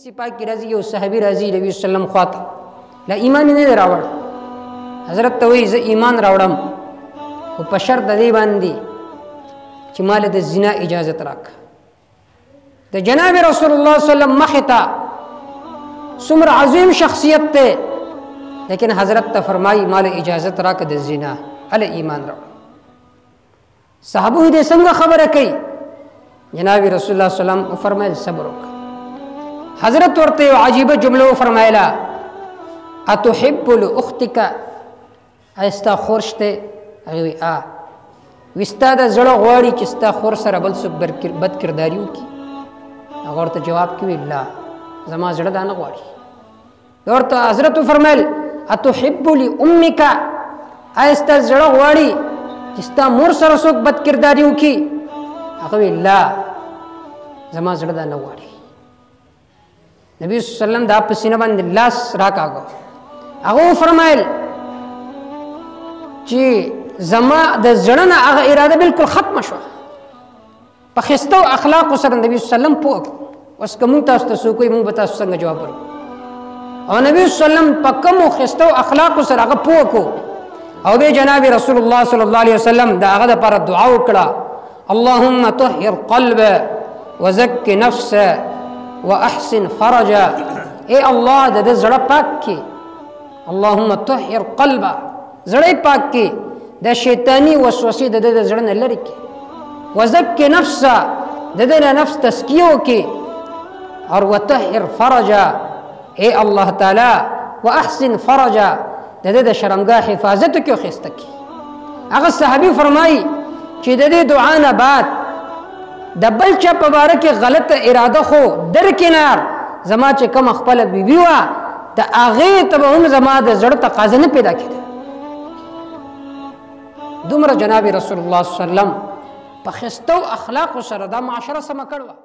حدیث پاک کی راځي یو صحابي راځي نبی وسلم خواته لا ایمان نه راوړ حضرت ته وایي زه ایمان راوړم او په شرط د دې باندې چې مال د زنا اجازه راک د جناب رسول الله صلی الله علیه وسلم مخته څومره عظیم شخصیت ته لیکن حضرت ته فرمایي مال اجازه راک د زنا ال ایمان راوړ صحابه دې څنګه خبره کوي جناب رسول الله صلی الله علیه وسلم فرمایل صبر وکړه حضرت ورته عجیب جمله فرمایلا اتحب لاختك استا خورشته هغه وستا د زړه غواړي چې ستا خور سره بل څه بد کرداري وکړي هغه ورته جواب کوي لا زما زړه دا نه غواړي ورته حضرت فرمایل اتحب لامك استا زړه غواړي چې ستا مور سره څوک بد کرداري وکړي هغه لا زما زړه دا نه غواړي نبی صلی الله علیه وسلم دا په سینه باندې لاس راکاږو هغه فرمایل چې زما د زړه نه هغه اراده بالکل ختم شو په خستو اخلاق سره نبی صلی الله علیه وسلم پوک اوس کوم تاسو ته کوئی مونږ به تاسو څنګه جواب ورکړو او نبی صلی الله علیه وسلم په کوم خستو اخلاق سره هغه پوک او به جناب رسول الله صلی الله علیه وسلم دا هغه لپاره دعا وکړه اللهم طهر قلبه وزك نفسه واحسن فرجا اے الله د زړه پاک کی اللهم طهر قلبه زړه پاک کی د شیطانی وسوسې د زړه نه لری کی وزك نفسه د نفس تزکیه کی اور وطهر فرجا اے الله تعالی واحسن فرجا د شرمګاه حفاظت کی خسته کی هغه صحابي فرمایي چې د دې دعا نه بعد د بل چا په باره کې غلطه اراده خو درکنار زما چې کوم خپل بیبي وا د هغې ته به هم زما د زړه تقاضا نه پیدا کېده دومره جناب رسول الله صلی الله علیه وسلم په ښایستو اخلاقو سره دا معاشره سمه کړې وه